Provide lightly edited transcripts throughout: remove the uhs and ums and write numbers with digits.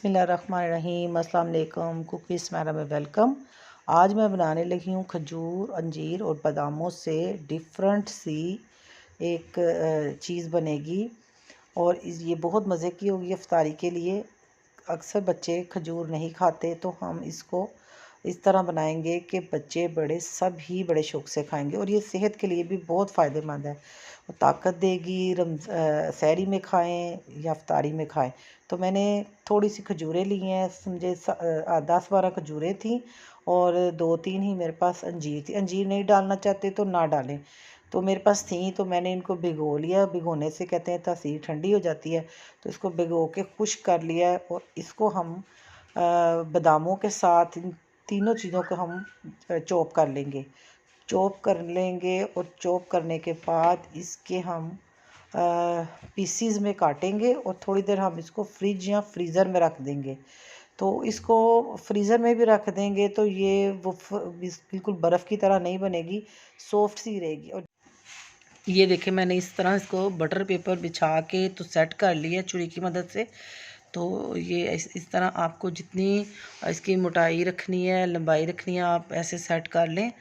बिस्मिल्लाहिर्रहमानिर्रहीम, अस्सलाम वालेकुम। कुकीज़ मैरा में वेलकम। आज मैं बनाने लगी हूँ खजूर, अंजीर और बादामों से डिफरेंट सी एक चीज़ बनेगी और ये बहुत मज़े की होगी इफ्तारी के लिए। अक्सर बच्चे खजूर नहीं खाते तो हम इसको इस तरह बनाएंगे कि बच्चे बड़े सब ही बड़े शौक़ से खाएंगे और ये सेहत के लिए भी बहुत फ़ायदेमंद है। ताकत देगी। सहरी में खाएं या इफ्तारी में खाएं। तो मैंने थोड़ी सी खजूरें ली हैं, समझे 10-12 खजूरें थी और 2-3 ही मेरे पास अंजीर थी। अंजीर नहीं डालना चाहते तो ना डालें, तो मेरे पास थी तो मैंने इनको भिगो लिया। भिगोने से कहते हैं तासीर ठंडी हो जाती है, तो इसको भिगो के खुश्क कर लिया है और इसको हम बादामों के साथ इन तीनों चीज़ों को हम चॉप कर लेंगे। और चॉप करने के बाद इसके हम पीसीज में काटेंगे और थोड़ी देर हम इसको फ्रिज या फ्रीज़र में रख देंगे। तो इसको फ्रीज़र में भी रख देंगे तो ये वो बिल्कुल बर्फ़ की तरह नहीं बनेगी, सॉफ्ट सी रहेगी। और ये देखें, मैंने इस तरह इसको बटर पेपर बिछा के तो सेट कर लिया छुरी की मदद से। तो ये इस तरह आपको जितनी इसकी मोटाई रखनी है, लंबाई रखनी है, आप ऐसे सेट कर लें।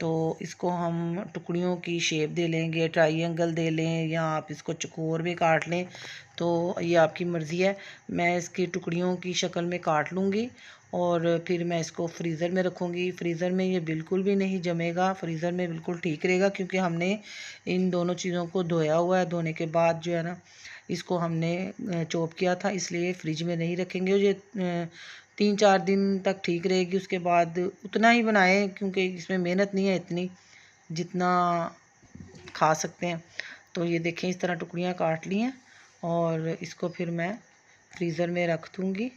तो इसको हम टुकड़ियों की शेप दे लेंगे, ट्रायंगल दे लें या आप इसको चौकोर में काट लें, तो ये आपकी मर्ज़ी है। मैं इसकी टुकड़ियों की शक्ल में काट लूँगी और फिर मैं इसको फ्रीज़र में रखूँगी। फ्रीज़र में ये बिल्कुल भी नहीं जमेगा, फ्रीज़र में बिल्कुल ठीक रहेगा क्योंकि हमने इन दोनों चीज़ों को धोया हुआ है। धोने के बाद जो है ना, इसको हमने चॉप किया था, इसलिए फ्रिज में नहीं रखेंगे। और ये 3-4 दिन तक ठीक रहेगी। उसके बाद उतना ही बनाएं क्योंकि इसमें मेहनत नहीं है इतनी जितना खा सकते हैं। तो ये देखें, इस तरह टुकड़ियाँ काट ली हैं और इसको फिर मैं फ्रीज़र में रख दूँगी।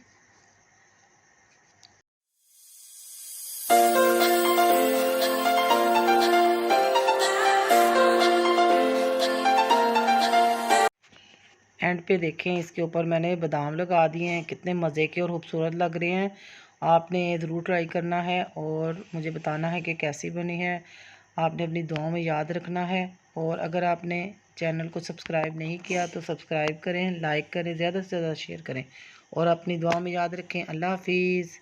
एंड पे देखें, इसके ऊपर मैंने बादाम लगा दिए हैं, कितने मज़े के और खूबसूरत लग रहे हैं। आपने ज़रूर ट्राई करना है और मुझे बताना है कि कैसी बनी है। आपने अपनी दुआओं में याद रखना है और अगर आपने चैनल को सब्सक्राइब नहीं किया तो सब्सक्राइब करें, लाइक करें, ज़्यादा से ज़्यादा शेयर करें और अपनी दुआओं में याद रखें। अल्लाह हाफिज़।